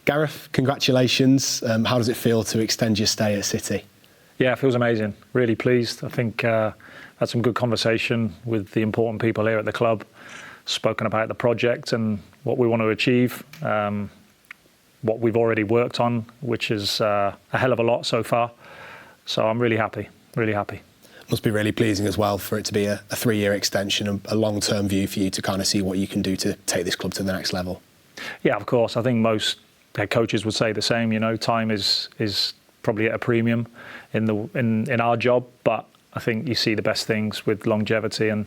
Gareth, congratulations. How does it feel to extend your stay at City? Yeah, it feels amazing. Really pleased. I think had some good conversation with the important people here at the club, spoken about the project and what we want to achieve, what we've already worked on, which is a hell of a lot so far. So I'm really happy, really happy. Must be really pleasing as well for it to be a 3-year extension, a long-term view for you to kind of see what you can do to take this club to the next level. Yeah, of course. I think most head coaches would say the same. You know, time is probably at a premium in our job, but I think you see the best things with longevity, and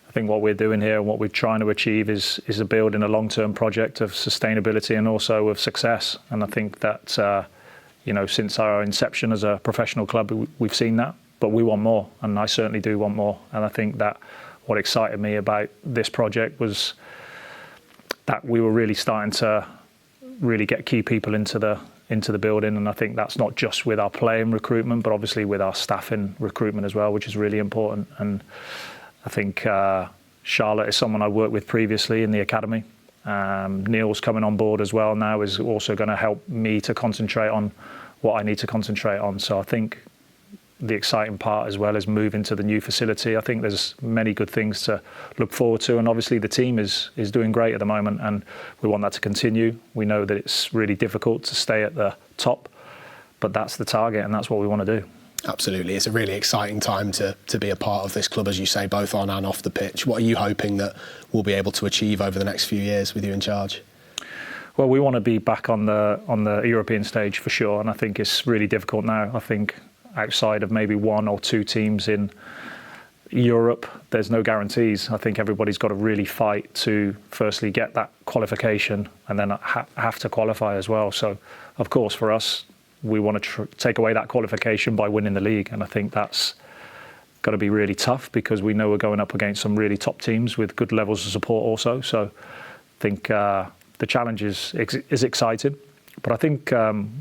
I think what we're doing here and what we're trying to achieve is building a long-term project of sustainability and also of success. And I think that you know, since our inception as a professional club, we've seen that. But we want more, and I certainly do want more. And I think that what excited me about this project was that we were really starting to really get key people into the building. And I think that's not just with our playing recruitment, but obviously with our staffing recruitment as well, which is really important. And I think Charlotte is someone I worked with previously in the academy. Neil's coming on board as well now, is also going to help me to concentrate on what I need to concentrate on. So I think the exciting part as well is moving to the new facility. I think there's many good things to look forward to, and obviously the team is doing great at the moment, and we want that to continue. We know that it's really difficult to stay at the top, but that's the target and that's what we want to do. Absolutely. It's a really exciting time to be a part of this club, as you say, both on and off the pitch. What are you hoping that we'll be able to achieve over the next few years with you in charge? Well, we want to be back on the European stage for sure, and I think it's really difficult now. I think outside of maybe 1 or 2 teams in Europe, there's no guarantees. I think everybody's got to really fight to firstly get that qualification and then have to qualify as well. So, of course, for us, we want to take away that qualification by winning the league. And I think that's got to be really tough because we know we're going up against some really top teams with good levels of support also. So I think the challenge is exciting. But I think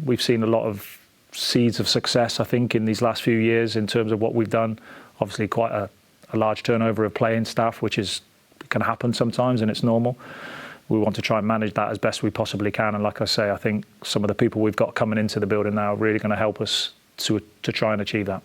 we've seen a lot of seeds of success, I think, in these last few years in terms of what we've done. Obviously quite a large turnover of playing staff, which can happen sometimes, and it's normal. We want to try and manage that as best we possibly can. And like I say, I think some of the people we've got coming into the building now are really going to help us to try and achieve that.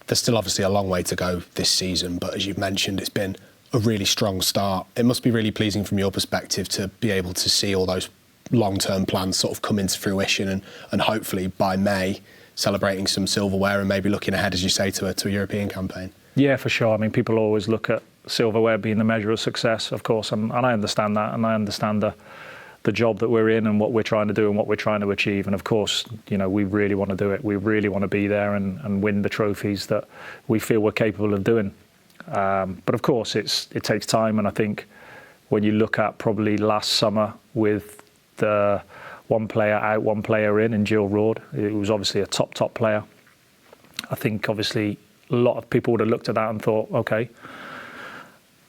There's still obviously a long way to go this season, but as you've mentioned, it's been a really strong start. It must be really pleasing from your perspective to be able to see all those long-term plans sort of come into fruition and hopefully by May celebrating some silverware and maybe looking ahead, as you say, to a European campaign. Yeah, for sure. I mean, people always look at silverware being the measure of success, of course, and I understand that, and I understand the job that we're in and what we're trying to do and what we're trying to achieve. And of course, you know, we really want to do it. We really want to be there and win the trophies that we feel we're capable of doing. But of course, it takes time, and I think when you look at probably last summer with the one player out, one player in Jill Roord, it was obviously a top player. I think obviously a lot of people would have looked at that and thought, okay,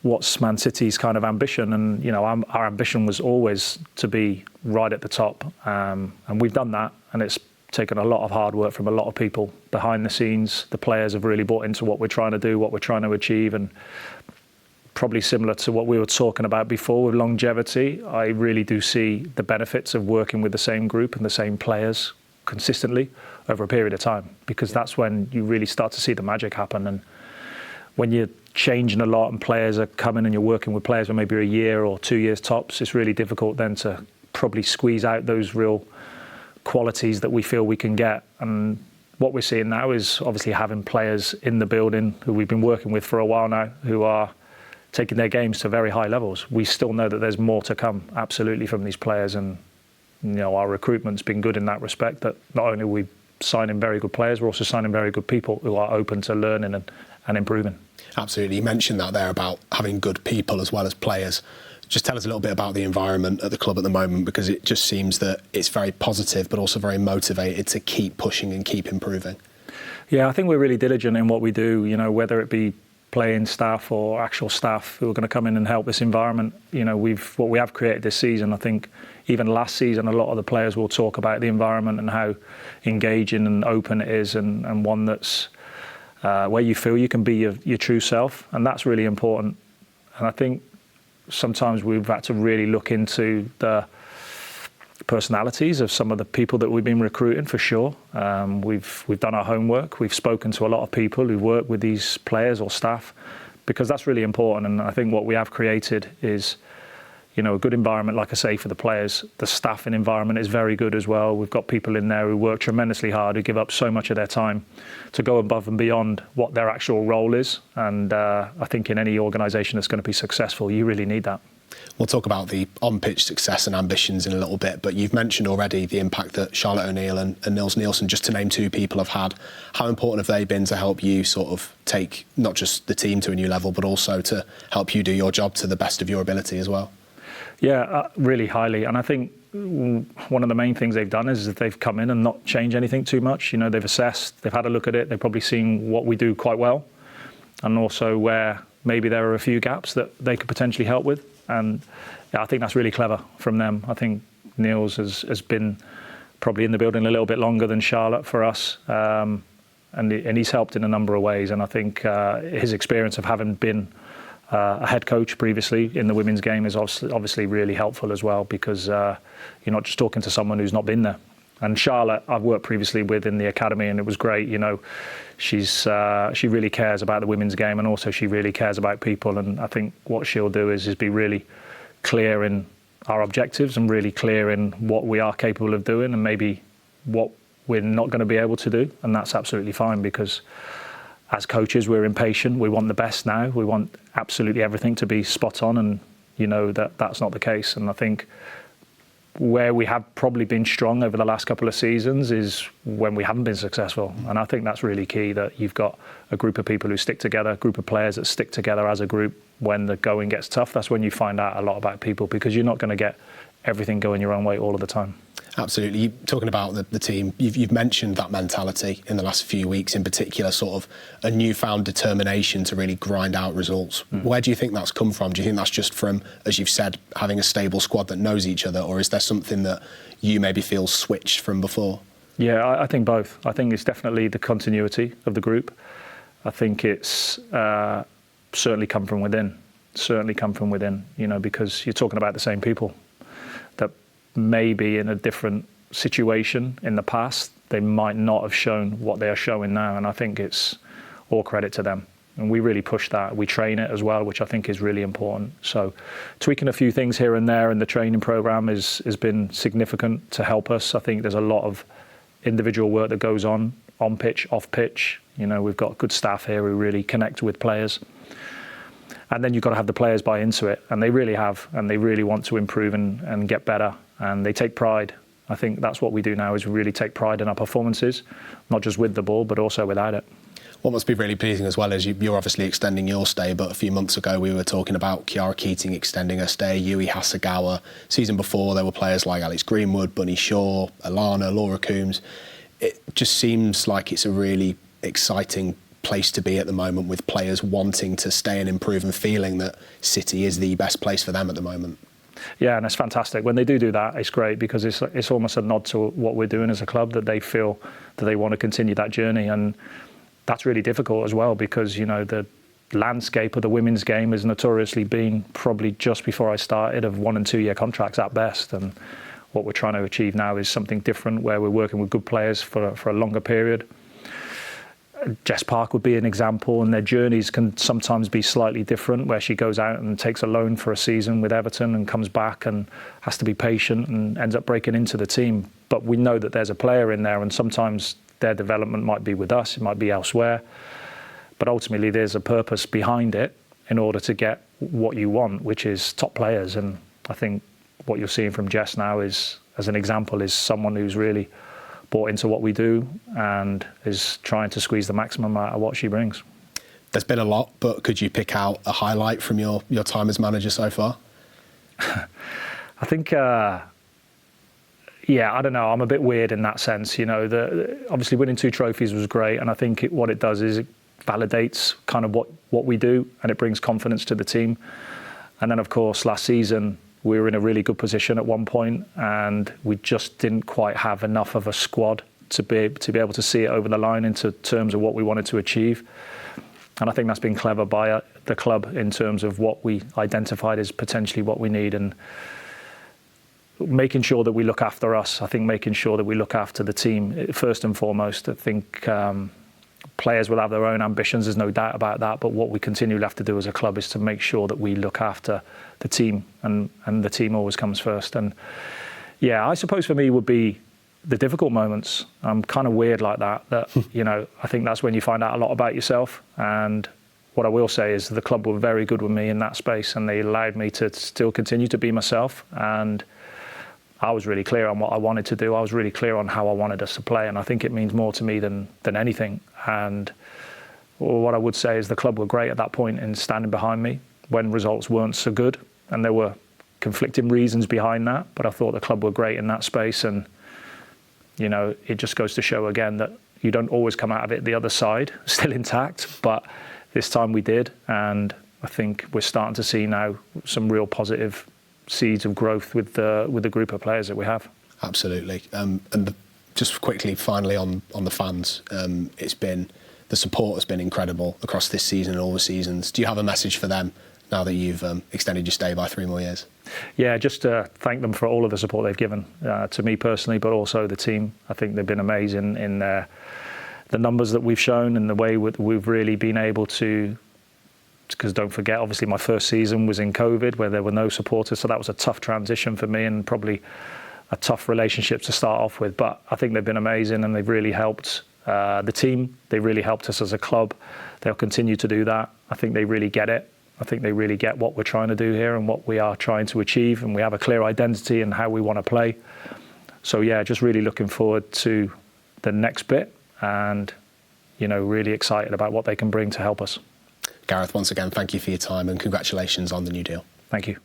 what's Man City's kind of ambition? And you know, our ambition was always to be right at the top, and we've done that, and it's taken a lot of hard work from a lot of people behind the scenes. The players have really bought into what we're trying to do, what we're trying to achieve, and probably similar to what we were talking about before with longevity, I really do see the benefits of working with the same group and the same players consistently over a period of time, because that's when you really start to see the magic happen. And when you're changing a lot and players are coming and you're working with players for maybe a year or 2 years tops, it's really difficult then to probably squeeze out those real qualities that we feel we can get. And what we're seeing now is obviously having players in the building who we've been working with for a while now, who are taking their games to very high levels. We still know that there's more to come, absolutely, from these players. And you know, our recruitment's been good in that respect, that not only are we signing very good players, we're also signing very good people who are open to learning and improving. Absolutely. You mentioned that there about having good people as well as players. Just tell us a little bit about the environment at the club at the moment, because it just seems that it's very positive but also very motivated to keep pushing and keep improving. Yeah, I think we're really diligent in what we do, you know, whether it be playing staff or actual staff who are going to come in and help this environment. You know, what we have created this season, I think even last season, a lot of the players will talk about the environment and how engaging and open it is, and one that's where you feel you can be your true self, and that's really important. And I think sometimes we've had to really look into the personalities of some of the people that we've been recruiting, for sure. We've done our homework. We've spoken to a lot of people who work with these players or staff, because that's really important. And I think what we have created is, you know, a good environment, like I say, for the players. The staffing environment is very good as well. We've got people in there who work tremendously hard, who give up so much of their time to go above and beyond what their actual role is. And I think in any organisation that's going to be successful, you really need that. We'll talk about the on-pitch success and ambitions in a little bit, but you've mentioned already the impact that Charlotte O'Neill and Nils Nielsen, just to name two people, have had. How important have they been to help you sort of take not just the team to a new level, but also to help you do your job to the best of your ability as well? Yeah, really highly. And I think one of the main things they've done is that they've come in and not changed anything too much. You know, they've assessed, they've had a look at it, they've probably seen what we do quite well, and also where maybe there are a few gaps that they could potentially help with. And yeah, I think that's really clever from them. I think Niels has been probably in the building a little bit longer than Charlotte for us, and he's helped in a number of ways. And I think his experience of having been a head coach previously in the women's game is obviously really helpful as well, because you're not just talking to someone who's not been there. And Charlotte, I've worked previously with in the academy, and it was great. You know, she really cares about the women's game, and also she really cares about people. And I think what she'll do is be really clear in our objectives and really clear in what we are capable of doing and maybe what we're not going to be able to do. And that's absolutely fine, because as coaches, we're impatient. We want the best now. We want absolutely everything to be spot on, and you know that's not the case. And I think where we have probably been strong over the last couple of seasons is when we haven't been successful. And I think that's really key, that you've got a group of people who stick together, a group of players that stick together as a group when the going gets tough. That's when you find out a lot about people, because you're not going to get everything going your own way all of the time. Absolutely. Talking about the team, you've mentioned that mentality in the last few weeks, in particular, sort of a newfound determination to really grind out results. Where do you think that's come from? Do you think that's just from, as you've said, having a stable squad that knows each other, or is there something that you maybe feel switched from before? Yeah, I think both. I think it's definitely the continuity of the group. I think it's certainly come from within. Certainly come from within, you know, because you're talking about the same people that maybe in a different situation in the past, they might not have shown what they are showing now. And I think it's all credit to them. And we really push that. We train it as well, which I think is really important. So tweaking a few things here and there in the training program has been significant to help us. I think there's a lot of individual work that goes on pitch, off pitch. You know, we've got good staff here who really connect with players. And then you've got to have the players buy into it. And they really have. And they really want to improve and get better. And they take pride. I think that's what we do now, is we really take pride in our performances, not just with the ball, but also without it. What must be really pleasing as well is you're obviously extending your stay, but a few months ago we were talking about Kiara Keating extending her stay, Yui Hasegawa. Season before there were players like Alex Greenwood, Bunny Shaw, Alana, Laura Coombs. It just seems like it's a really exciting place to be at the moment, with players wanting to stay and improve and feeling that City is the best place for them at the moment. Yeah, and it's fantastic. When they do that, it's great, because it's almost a nod to what we're doing as a club, that they feel that they want to continue that journey. And that's really difficult as well, because, you know, the landscape of the women's game has notoriously been, probably just before I started, of 1 and 2 year contracts at best. And what we're trying to achieve now is something different, where we're working with good players for a longer period. Jess Park would be an example, and their journeys can sometimes be slightly different, where she goes out and takes a loan for a season with Everton and comes back and has to be patient and ends up breaking into the team. But we know that there's a player in there, and sometimes their development might be with us, it might be elsewhere. But ultimately there's a purpose behind it in order to get what you want, which is top players. And I think what you're seeing from Jess now is, as an example, is someone who's really bought into what we do and is trying to squeeze the maximum out of what she brings. There's been a lot, but could you pick out a highlight from your time as manager so far? I think, yeah, I don't know. I'm a bit weird in that sense. You know, obviously winning 2 trophies was great, and I think what it does is it validates kind of what we do, and it brings confidence to the team. And then, of course, last season, we were in a really good position at one point, and we just didn't quite have enough of a squad to be able to see it over the line into terms of what we wanted to achieve. And I think that's been clever by the club in terms of what we identified as potentially what we need. And making sure that we look after us. I think making sure that we look after the team first and foremost. I think players will have their own ambitions, there's no doubt about that, but what we continually have to do as a club is to make sure that we look after the team, and the team always comes first. And yeah, I suppose for me would be the difficult moments. I'm kind of weird like that, you know, I think that's when you find out a lot about yourself. And what I will say is the club were very good with me in that space, and they allowed me to still continue to be myself. And I was really clear on what I wanted to do. I was really clear on how I wanted us to play, and I think it means more to me than anything. And what I would say is the club were great at that point in standing behind me when results weren't so good, and there were conflicting reasons behind that, but I thought the club were great in that space. And you know, it just goes to show again that you don't always come out of it the other side still intact, but this time we did, and I think we're starting to see now some real positive seeds of growth with the group of players that we have. Absolutely. Just quickly, finally, on the fans, the support has been incredible across this season and all the seasons. Do you have a message for them now that you've extended your stay by 3 more years? Yeah, just to thank them for all of the support they've given to me personally, but also the team. I think they've been amazing in the numbers that we've shown and the way we've really been able to, because don't forget, obviously my first season was in COVID where there were no supporters, so that was a tough transition for me and probably a tough relationship to start off with. But I think they've been amazing, and they've really helped the team. They really helped us as a club. They'll continue to do that. I think they really get it. I think they really get what we're trying to do here and what we are trying to achieve, and we have a clear identity and how we want to play. So yeah, just really looking forward to the next bit, and you know, really excited about what they can bring to help us. Gareth, once again, thank you for your time and congratulations on the new deal. Thank you.